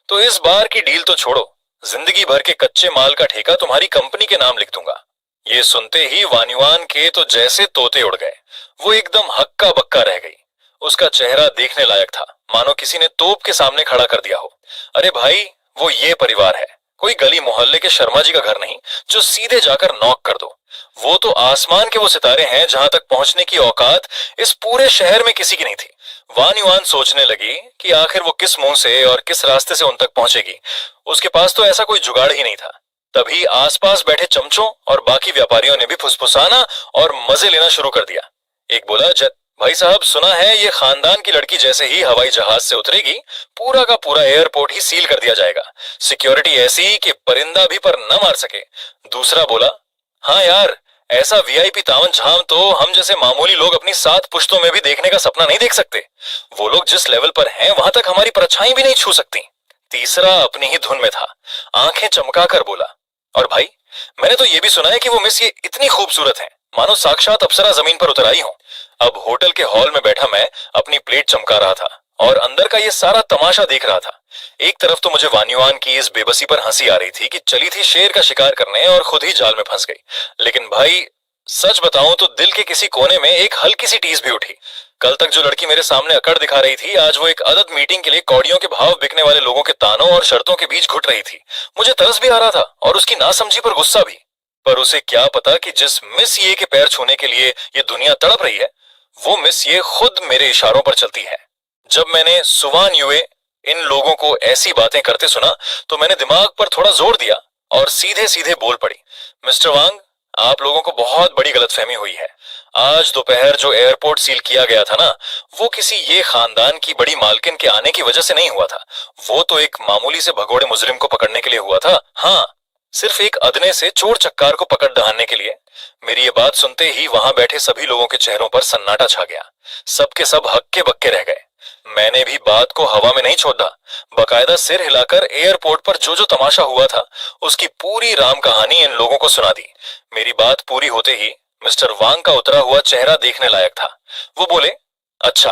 तो इस बार की डील तो छोड़ो, जिंदगी भर के कच्चे माल का ठेका तुम्हारी कंपनी के नाम लिख दूंगा। ये सुनते ही वान युआन के तो जैसे तोते उड़ गए। वो एकदम हक्का बक्का रह गई। उसका चेहरा देखने लायक था, मानो किसी ने तोप के सामने खड़ा कर दिया हो। अरे भाई, वो ये परिवार है, कोई गली मोहल्ले के शर्मा जी का घर नहीं जो सीधे जाकर नॉक कर दो। वो तो आसमान के वो सितारे हैं जहां तक पहुंचने की औकात इस पूरे शहर में किसी की नहीं थी। वान युआन सोचने लगी कि आखिर वो किस मुंह से और किस रास्ते से उन तक पहुंचेगी। उसके पास तो ऐसा कोई जुगाड़ ही नहीं था। तभी आसपास बैठे चमचों और बाकी व्यापारियों ने भी फुसफुसाना और मजे लेना शुरू कर दिया। एक बोला, भाई साहब सुना है ये खानदान की लड़की जैसे ही हवाई जहाज से उतरेगी पूरा का पूरा एयरपोर्ट ही सील कर दिया जाएगा, सिक्योरिटी ऐसी कि परिंदा भी पर न मार सके। दूसरा बोला, हाँ यार, ऐसा वीआईपी तावन झाम तो हम जैसे मामूली लोग अपनी 7 पुश्तों में भी देखने का सपना नहीं देख सकते। वो लोग जिस लेवल पर हैं वहां तक हमारी परछाई भी नहीं छू सकती। तीसरा अपनी ही धुन में था, आंखें चमकाकर बोला, और भाई मैंने तो ये भी सुना है कि वो मिस ये इतनी खूबसूरत है मानो साक्षात अप्सरा जमीन पर उतर आई हो। अब होटल के हॉल में बैठा मैं अपनी प्लेट चमका रहा था और अंदर का ये सारा तमाशा देख रहा था। एक तरफ तो मुझे वान युआन की इस बेबसी पर हंसी आ रही थी कि चली थी शेर का शिकार करने और खुद ही जाल में फंस गई। लेकिन भाई सच बताऊं तो दिल के किसी कोने में एक हल्की सी टीस भी उठी। कल तक जो लड़की मेरे सामने अकड़ दिखा रही थी, आज वो एक अदद मीटिंग के लिए कौड़ियों के भाव बिकने वाले लोगों के तानों और शर्तों के बीच घुट रही थी। मुझे तरस भी आ रहा था और उसकी नासमझी पर गुस्सा भी। पर उसे क्या पता कि जिस मिस ये के पैर छूने के लिए ये दुनिया तड़प रही है, वो मिस ये खुद मेरे इशारों पर चलती है। जब मैंने सुवान युए इन लोगों को ऐसी बातें करते सुना तो मैंने दिमाग पर थोड़ा जोर दिया और सीधे सीधे बोल पड़ी, मिस्टर वांग, आप लोगों को बहुत बड़ी गलतफहमी हुई है। आज दोपहर जो एयरपोर्ट सील किया गया था ना, वो किसी ये खानदान की बड़ी मालकिन के आने की वजह से नहीं हुआ था। वो तो एक मामूली से भगोड़े मुजरिम को पकड़ने के लिए हुआ था। हाँ, सिर्फ एक अदने से चोर चक्कार को पकड़ डहाने के लिए। मेरी ये बात सुनते ही वहां बैठे सभी लोगों के चेहरों पर सन्नाटा छा गया। सब के सब हक्के बक्के रह गए। मैंने भी बात को हवा में नहीं छोड़ा, बकायदा सिर हिलाकर एयरपोर्ट पर जो जो तमाशा हुआ था उसकी पूरी राम कहानी इन लोगों को सुना दी। मेरी बात पूरी होते ही मिस्टर वांग का उतरा हुआ चेहरा देखने लायक था। वो बोले, अच्छा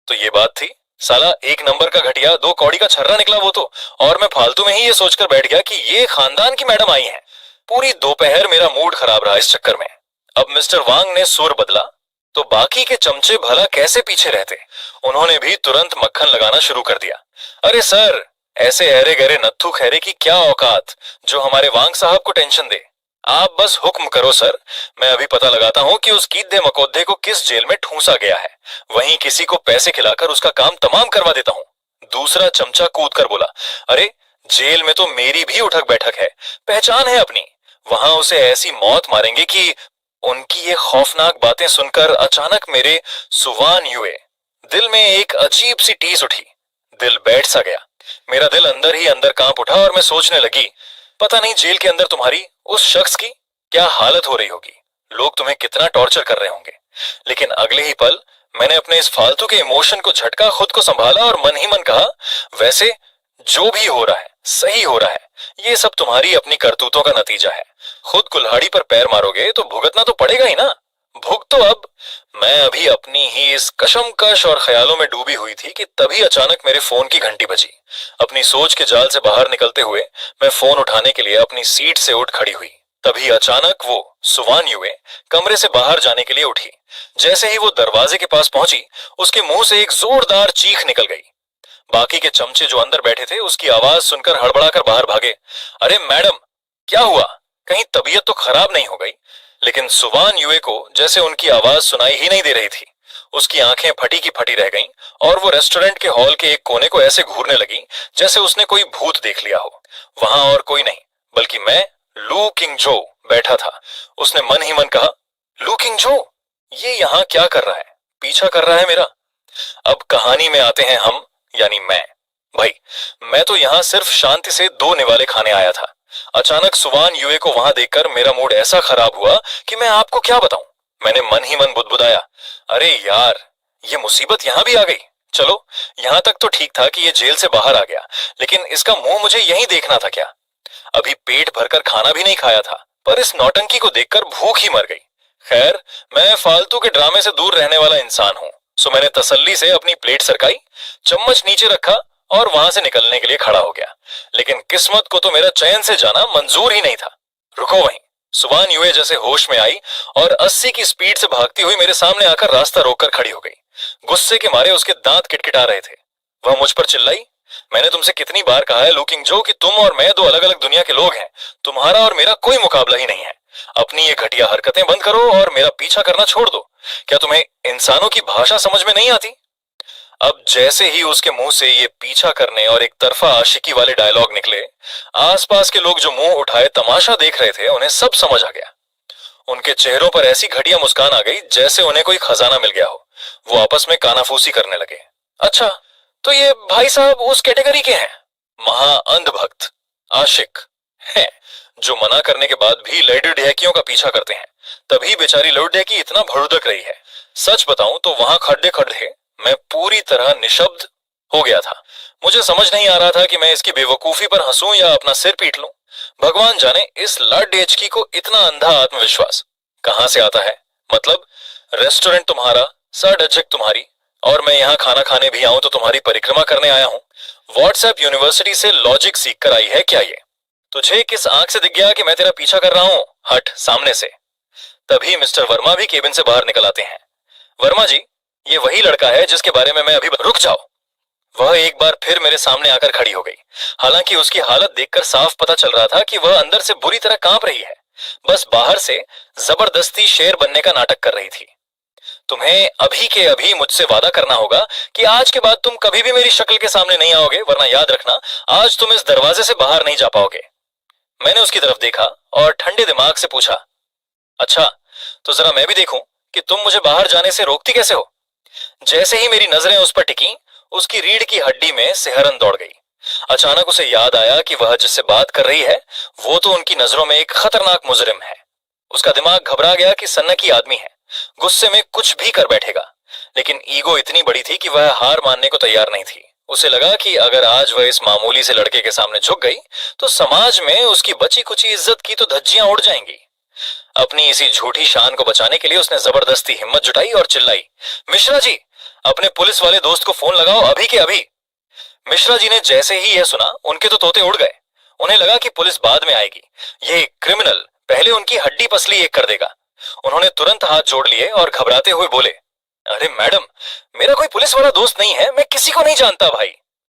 तो ये बात थी, साला एक नंबर का घटिया, दो कौड़ी का छर्रा निकला वो तो। और मैं फालतू में ही ये सोचकर बैठ गया कि ये खानदान की मैडम आई हैं। पूरी दोपहर मेरा मूड खराब रहा इस चक्कर में। अब मिस्टर वांग ने सुर बदला तो बाकी के चमचे भला कैसे पीछे रहते। उन्होंने भी तुरंत मक्खन लगाना शुरू कर दिया। अरे सर, ऐसे अरे गहरे नत्थु खैरे की क्या औकात जो हमारे वांग साहब को टेंशन दे। आप बस हुक्म करो सर, मैं अभी पता लगाता हूँ कि उस गीधे मकोद्धे को किस जेल में ठूंसा गया है, वहीं किसी को पैसे खिलाकर उसका काम तमाम करवा देता हूँ। दूसरा चमचा कूद कर बोला, अरे जेल में तो मेरी भी उठक बैठक है, पहचान है अपनी। वहां उसे ऐसी मौत मारेंगे कि। उनकी ये खौफनाक बातें सुनकर अचानक मेरे सुवान युए दिल में एक अजीब सी टीस उठी। दिल बैठ सा गया। मेरा दिल अंदर ही अंदर कांप उठा और मैं सोचने लगी, पता नहीं जेल के अंदर तुम्हारी उस शख्स की क्या हालत हो रही होगी, लोग तुम्हें कितना टॉर्चर कर रहे होंगे। लेकिन अगले ही पल मैंने अपने इस फालतू के इमोशन को झटका, खुद को संभाला और मन ही मन कहा, वैसे जो भी हो रहा है सही हो रहा है, ये सब तुम्हारी अपनी करतूतों का नतीजा है। खुद कुल्हाड़ी पर पैर मारोगे तो भुगतना तो पड़ेगा ही ना, भुग तो अब। मैं अभी अपनी ही इस कशमकश और ख्यालों में डूबी हुई थी कि तभी अचानक मेरे फोन की घंटी बजी। अपनी सोच के जाल से बाहर निकलते हुए मैं फोन उठाने के लिए अपनी सीट से उठ खड़ी हुई। तभी अचानक वो सुवान युए कमरे से बाहर जाने के लिए उठी। जैसे ही वो दरवाजे के पास पहुंची, उसके मुंह से एक जोरदार चीख निकल गई। बाकी के चमचे जो अंदर बैठे थे उसकी आवाज सुनकर हड़बड़ाकर बाहर भागे। अरे मैडम, क्या हुआ, कहीं तबीयत तो खराब नहीं हो गई। लेकिन सुवान युए को जैसे उनकी आवाज सुनाई ही नहीं दे रही थी। उसकी आंखें फटी की फटी रह गईं और वो रेस्टोरेंट के हॉल के एक कोने को ऐसे घूरने लगी जैसे उसने कोई भूत देख लिया हो। वहां और कोई नहीं बल्कि मैं, लू किंग जो, बैठा था। उसने मन ही मन कहा, लू किंग जो, ये यहाँ क्या कर रहा है, पीछा कर रहा है मेरा। अब कहानी में आते हैं हम, यानी मैं। भाई, मैं तो यहाँ सिर्फ शांति से दो निवाले खाने आया था। अचानक सुवान युए को वहां देखकर मेरा मूड ऐसा खराब हुआ कि मैं आपको क्या बताऊं। मैंने मन ही मन बुदबुदाया, अरे यार, ये मुसीबत यहाँ भी आ गई। चलो, यहाँ तक तो ठीक था कि ये जेल से बाहर आ गया, लेकिन इसका मुंह मुझे यहीं देखना था क्या। अभी पेट भरकर खाना भी नहीं खाया था, पर इस नौटंकी को देखकर भूख ही मर गई। खैर, मैं फालतू के ड्रामे से दूर रहने वाला इंसान हूँ, सो मैंने तसल्ली से अपनी प्लेट सरकाई, चम्मच नीचे रखा और वहां से निकलने के लिए खड़ा हो गया। लेकिन किस्मत को तो मेरा चैन से जाना मंजूर ही नहीं था। रुको वहीं। सुवान युए जैसे होश में आई और 80 की स्पीड से भागती हुई मेरे सामने आकर रास्ता रोककर खड़ी हो गई। गुस्से के मारे उसके दांत किटकिटा रहे थे। वह मुझ पर चिल्लाई, मैंने तुमसे कितनी बार कहा है लुकिंग जो कि तुम और मैं दो अलग अलग दुनिया के लोग हैं, तुम्हारा और मेरा कोई मुकाबला ही नहीं है। अपनी ये घटिया हरकतें बंद करो और मेरा पीछा करना छोड़ दो। क्या तुम्हें इंसानों की भाषा समझ में नहीं आती। अब जैसे ही उसके मुंह से ये पीछा करने और एक तरफा आशिकी वाले डायलॉग निकले, आसपास के लोग जो मुंह उठाए तमाशा देख रहे थे उन्हें सब समझ आ गया। उनके चेहरों पर ऐसी घटिया मुस्कान आ गई जैसे उन्हें कोई खजाना मिल गया हो। वो आपस में कानाफूसी करने लगे। अच्छा, तो ये भाई साहब उस कैटेगरी के हैं, महा अंधभक्त आशिक हैं, जो मना करने के बाद भी लेडी ढेकियों का पीछा करते हैं। तभी बेचारी लौट ढेकी इतना भड़ुदक रही है। सच बताऊं तो वहां खड़े खड़े मैं पूरी तरह निशब्द हो गया था। मुझे समझ नहीं आ रहा था कि मैं इसकी बेवकूफी पर हंसूं या अपना सिर पीट लूं। भगवान जाने इस लाड डेचकी को इतना अंधा आत्मविश्वास कहां से आता है। मतलब, रेस्टोरेंट तुम्हारा, सड़क तुम्हारी, और मैं यहाँ खाना खाने भी आऊं तो तुम्हारी परिक्रमा करने आया हूं। व्हाट्सएप यूनिवर्सिटी से लॉजिक सीख कर आई है क्या ये। तुझे किस आंख से दिख गया कि मैं तेरा पीछा कर रहा हूं, हट सामने से। तभी मिस्टर वर्मा भी केबिन से बाहर निकल आते हैं। वर्मा जी, ये वही लड़का है जिसके बारे में मैं अभी। रुक जाओ। वह एक बार फिर मेरे सामने आकर खड़ी हो गई। हालांकि उसकी हालत देखकर साफ पता चल रहा था कि वह अंदर से बुरी तरह कांप रही है, बस बाहर से जबरदस्ती शेर बनने का नाटक कर रही थी। तुम्हें अभी के अभी मुझसे वादा करना होगा कि आज के बाद तुम कभी भी मेरी शक्ल के सामने नहीं आओगे, वरना याद रखना आज तुम इस दरवाजे से बाहर नहीं जा पाओगे। मैंने उसकी तरफ देखा और ठंडे दिमाग से पूछा, अच्छा तो जरा मैं भी देखूं कि तुम मुझे बाहर जाने से रोकती कैसे हो। जैसे ही मेरी नजरें उस पर टिकी, उसकी रीढ़ की हड्डी में सिहरन दौड़ गई। अचानक उसे याद आया कि वह जिससे बात कर रही है वो तो उनकी नजरों में एक खतरनाक मुजरिम है। उसका दिमाग घबरा गया कि सन्नकी आदमी है, गुस्से में कुछ भी कर बैठेगा। लेकिन ईगो इतनी बड़ी थी कि वह हार मानने को तैयार नहीं थी। उसे लगा कि अगर आज वह इस मामूली से लड़के के सामने झुक गई तो समाज में उसकी बची कुची इज्जत की तो धज्जियां उड़ जाएंगी। अपनी इसी झूठी शान को बचाने के लिए उसने जबरदस्ती हिम्मत जुटाई और चिल्लाई, मिश्रा जी, अपने पुलिस वाले दोस्त को फोन लगाओ अभी के अभी। मिश्रा जी ने जैसे ही यह सुना उनके तो तोते उड़ गए। उन्हें लगा कि पुलिस बाद में आएगी, ये क्रिमिनल पहले उनकी हड्डी पसली एक कर देगा। उन्होंने तुरंत हाथ जोड़ लिए और घबराते हुए बोले, अरे मैडम, मेरा कोई पुलिस वाला दोस्त नहीं है, मैं किसी को नहीं जानता।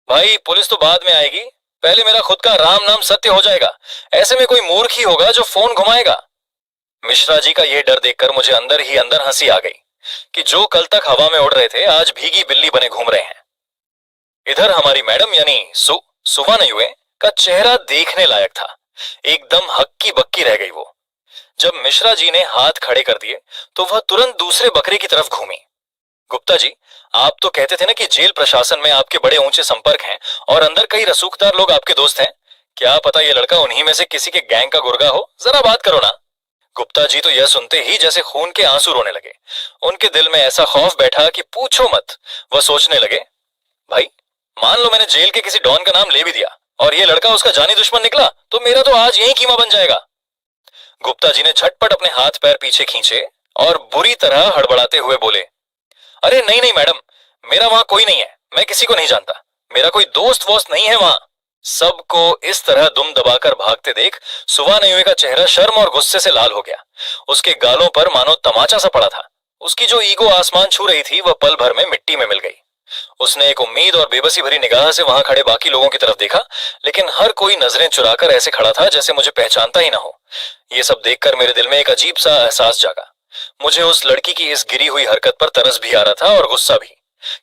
भाई पुलिस तो बाद में आएगी, पहले मेरा खुद का राम नाम सत्य हो जाएगा। ऐसे में कोई मूर्ख ही होगा जो फोन घुमाएगा। मिश्रा जी का यह डर देखकर मुझे अंदर ही अंदर हंसी आ गई कि जो कल तक हवा में उड़ रहे थे आज भीगी बिल्ली बने घूम रहे हैं। इधर हमारी मैडम यानी सुवानयुए का चेहरा देखने लायक था। एकदम हक्की बक्की रह गई वो। जब मिश्रा जी ने हाथ खड़े कर दिए तो वह तुरंत दूसरे बकरे की तरफ घूमी। गुप्ता जी, आप तो कहते थे ना कि जेल प्रशासन में आपके बड़े ऊंचे संपर्क हैं और अंदर कई रसूखदार लोग आपके दोस्त हैं। क्या पता ये लड़का उन्हीं में से किसी के गैंग का गुर्गा हो, जरा बात करो ना। गुप्ता जी तो यह सुनते ही जैसे खून के आंसू रोने लगे। उनके दिल में ऐसा खौफ बैठा कि पूछो मत। वह सोचने लगे, भाई मान लो मैंने जेल के किसी डॉन का नाम ले भी दिया और ये लड़का उसका जानी दुश्मन निकला तो मेरा तो आज यही कीमा बन जाएगा। गुप्ता जी ने झटपट अपने हाथ पैर पीछे खींचे और बुरी तरह हड़बड़ाते हुए बोले, अरे नहीं नहीं मैडम, मेरा वहां कोई नहीं है, मैं किसी को नहीं जानता, मेरा कोई दोस्त वोस्त नहीं है वहां। सबको इस तरह दुम दबाकर भागते देख सुवानयुए का चेहरा शर्म और गुस्से से लाल हो गया। उसके गालों पर मानो तमाचा सा पड़ा था। उसकी जो ईगो आसमान छू रही थी वह पल भर में मिट्टी में मिल गई। उसने एक उम्मीद और बेबसी भरी निगाह से वहां खड़े बाकी लोगों की तरफ देखा, लेकिन हर कोई नजरें चुराकर ऐसे खड़ा था जैसे मुझे पहचानता ही ना हो। ये सब देखकर मेरे दिल में एक अजीब सा एहसास जागा। मुझे उस लड़की की इस गिरी हुई हरकत पर तरस भी आ रहा था और गुस्सा भी,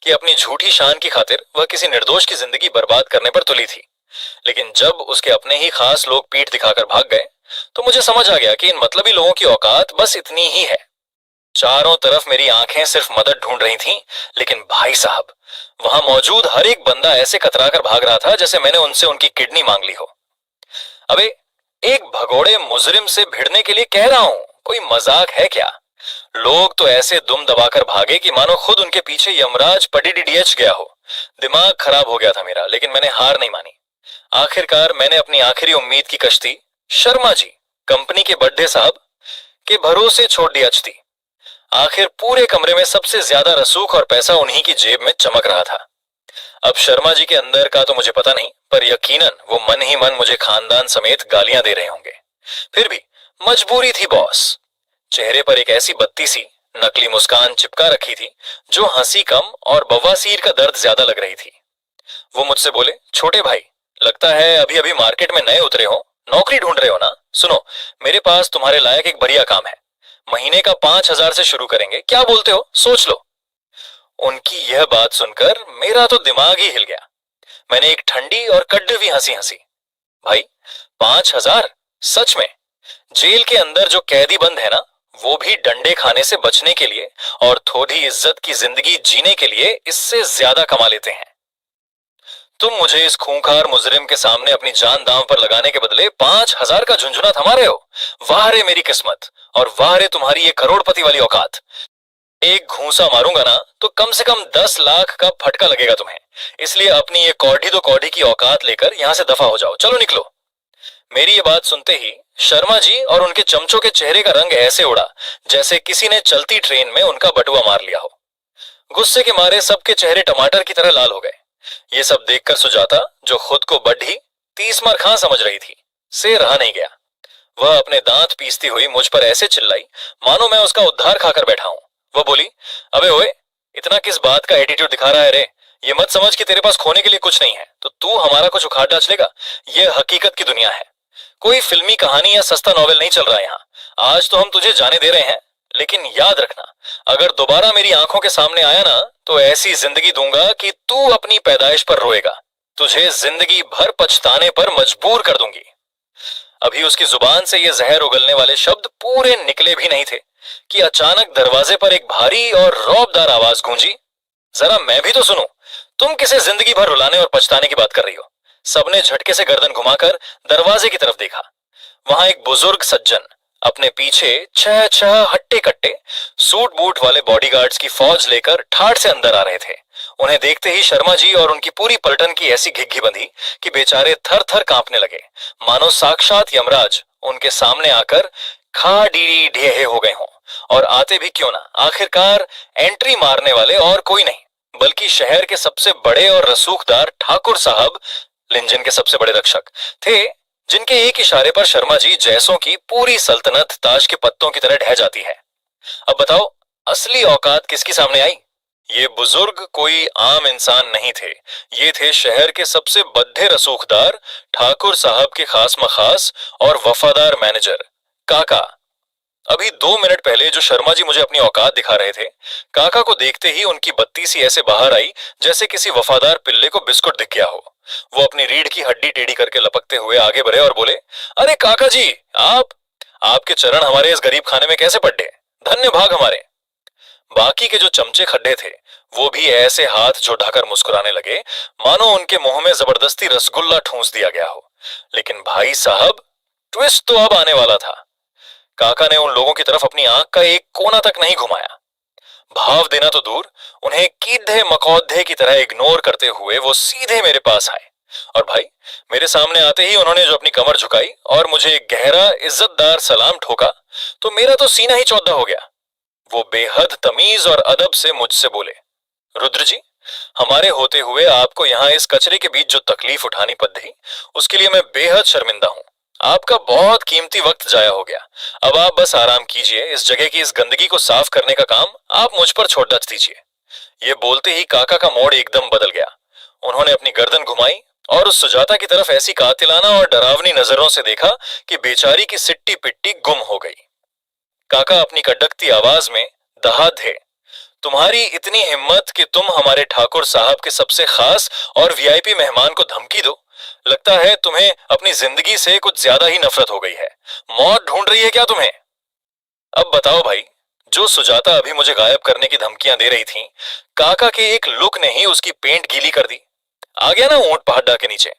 कि अपनी झूठी शान की खातिर वह किसी निर्दोष की जिंदगी बर्बाद करने पर तुली थी। लेकिन जब उसके अपने ही खास लोग पीठ दिखाकर भाग गए तो मुझे समझ आ गया कि इन मतलबी लोगों की औकात बस इतनी ही है। चारों तरफ मेरी आंखें सिर्फ मदद ढूंढ रही थीं, लेकिन भाई साहब, वहां मौजूद हर एक बंदा ऐसे कतराकर भाग रहा था जैसे मैंने उनसे उनकी किडनी मांग ली हो। अबे, एक भगोड़े मुजरिम से भिड़ने के लिए कह रहा हूं, कोई मजाक है क्या? लोग तो ऐसे दुम दबाकर भागे कि मानो खुद उनके पीछे यमराज पडीडीएच गया हो। दिमाग खराब हो गया था मेरा, लेकिन मैंने हार नहीं मानी। आखिरकार मैंने अपनी आखिरी उम्मीद की कश्ती शर्मा जी, कंपनी के बड्ढे साहब के भरोसे छोड़ दी अचती। आखिर पूरे कमरे में सबसे ज्यादा रसूख और पैसा उन्हीं की जेब में चमक रहा था। अब शर्मा जी के अंदर का तो मुझे पता नहीं, पर यकीनन वो मन ही मन मुझे खानदान समेत गालियां दे रहे होंगे। फिर भी मजबूरी थी बॉस। चेहरे पर एक ऐसी बत्ती सी नकली मुस्कान चिपका रखी थी जो हंसी कम और बवासीर का दर्द ज्यादा लग रही थी। वो मुझसे बोले, छोटे भाई, लगता है अभी अभी मार्केट में नए उतरे हो, नौकरी ढूंढ रहे हो ना? सुनो, मेरे पास तुम्हारे लायक एक बढ़िया काम है। महीने का 5,000 से शुरू करेंगे, क्या बोलते हो? सोच लो। उनकी यह बात सुनकर मेरा तो दिमाग ही हिल गया। मैंने एक ठंडी और कड़वी हंसी हंसी। भाई, 5,000? सच में? जेल के अंदर जो कैदी बंद है ना, वो भी डंडे खाने से बचने के लिए और थोड़ी इज्जत की जिंदगी जीने के लिए इससे ज्यादा कमा लेते हैं। तुम मुझे इस खूंखार मुजरिम के सामने अपनी जान दांव पर लगाने के बदले 5,000 का झुंझुना थमा रहे हो। वाह रे मेरी किस्मत, और वाह रे तुम्हारी ये करोड़पति वाली औकात। एक घूंसा मारूंगा ना तो कम से कम 10 लाख का फटका लगेगा तुम्हें। इसलिए अपनी ये कौड़ी दो कौड़ी की औकात लेकर यहां से दफा हो जाओ, चलो निकलो। मेरी ये बात सुनते ही शर्मा जी और उनके चमचों के चेहरे का रंग ऐसे उड़ा जैसे किसी ने चलती ट्रेन में उनका बटुआ मार लिया हो। गुस्से के मारे सबके चेहरे टमाटर की तरह लाल हो गए। ये सब देखकर सुजाता, जो खुद को बड्ढी तीसमार खां समझ रही थी, से रहा नहीं गया। वह अपने दांत पीसती हुई मुझ पर ऐसे चिल्लाई मानो मैं उसका उद्धार खाकर बैठा हूं। वह बोली, अबे ओए, इतना किस बात का एटीट्यूड दिखा रहा है रे? ये मत समझ कि तेरे पास खोने के लिए कुछ नहीं है तो तू हमारा कुछ उखाड़ डाच लेगा। ये हकीकत की दुनिया है, कोई फिल्मी कहानी या सस्ता नॉवेल नहीं चल रहा है यहाँ। आज तो हम तुझे जाने दे रहे हैं, लेकिन याद रखना, अगर दोबारा मेरी आंखों के सामने आया ना तो ऐसी जिंदगी दूंगा कि तू अपनी पैदाइश पर रोएगा। तुझे जिंदगी भर पछताने पर मजबूर कर दूंगी। अभी उसकी जुबान से ये जहर उगलने वाले शब्द पूरे निकले भी नहीं थे कि अचानक दरवाजे पर एक भारी और रौबदार आवाज गूंजी। जरा मैं भी तो सुनूं, तुम किसे जिंदगी भर रुलाने और पछताने की बात कर रही हो? सबने झटके से गर्दन घुमाकर दरवाजे की तरफ देखा। वहां एक बुजुर्ग सज्जन अपने पीछे छह छह हट्टे कट्टे सूट बूट वाले बॉडीगार्ड्स की फौज लेकर ठाठ से अंदर आ रहे थे। उन्हें देखते ही शर्मा जी और उनकी पूरी पलटन की ऐसी घिघी बंधी कि बेचारे थर थर कांपने लगे, मानो साक्षात यमराज उनके सामने आकर खा डी ढेहे हो गए हों। और आते भी क्यों ना, आखिरकार एंट्री मारने वाले और कोई नहीं बल्कि शहर के सबसे बड़े और रसूखदार ठाकुर साहब, लिंजन के सबसे बड़े रक्षक थे, जिनके एक इशारे पर शर्मा जी जैसों की पूरी सल्तनत ताश के पत्तों की तरह ढह जाती है। अब बताओ, असली औकात किसकी सामने आई? ये बुजुर्ग कोई आम इंसान नहीं थे, ये थे शहर के सबसे बद्दे रसूखदार ठाकुर साहब के खास मखास और वफादार मैनेजर काका। अभी 2 मिनट पहले जो शर्मा जी मुझे अपनी औकात दिखा रहे थे, काका को देखते ही उनकी बत्ती सी ऐसे बाहर आई जैसे किसी वफादार पिल्ले को बिस्कुट दिख गया हो। वो अपनी रीढ़ की हड्डी टेढ़ी करके लपकते हुए आगे बढ़े और बोले, अरे काका जी, आपके चरण हमारे इस गरीब खाने में कैसे पड्डे? धन्य भाग हमारे। बाकी के जो चमचे खड्डे थे वो भी ऐसे हाथ झुठाकर मुस्कुराने लगे मानो उनके मुंह में जबरदस्ती रसगुल्ला ठूंस दिया गया हो। लेकिन भाई साहब, ट्विस्ट तो अब आने वाला था। काका ने उन लोगों की तरफ अपनी आंख का एक कोना तक नहीं घुमाया। भाव देना तो दूर, उन्हें कीधे मकौधे की तरह इग्नोर करते हुए वो सीधे मेरे पास आए। और भाई, मेरे सामने आते ही उन्होंने जो अपनी कमर झुकाई और मुझे एक गहरा इज्जतदार सलाम ठोका, तो मेरा तो सीना ही चौधा हो गया। वो बेहद तमीज और अदब से मुझसे बोले, रुद्र जी, हमारे होते हुए आपको यहाँ इस कचरे के बीच जो तकलीफ उठानी पड़ी, उसके लिए मैं बेहद शर्मिंदा हूँ। आपका बहुत कीमती वक्त जाया हो गया। अब आप बस आराम कीजिए, इस जगह की इस गंदगी को साफ करने का काम आप मुझ पर छोड़ दीजिए। ये बोलते ही काका का मोड़ एकदम बदल गया। उन्होंने अपनी गर्दन घुमाई और उस सुजाता की तरफ ऐसी कातिलाना और डरावनी नजरों से देखा कि बेचारी की सिट्टी पिट्टी गुम हो गई। काका अपनी कड़कती आवाज में दहाड़े, तुम्हारी इतनी हिम्मत कि तुम हमारे ठाकुर साहब के सबसे खास और वीआईपी मेहमान को धमकी दो? लगता है तुम्हें अपनी जिंदगी से कुछ ज्यादा ही नफरत हो गई है। मौत ढूंढ रही है क्या तुम्हें? अब बताओ भाई, जो सुजाता अभी मुझे गायब करने की धमकियां दे रही थी, काका के एक लुक ने ही उसकी पेंट गीली कर दी। आ गया ना ऊंट पहाड़ के नीचे।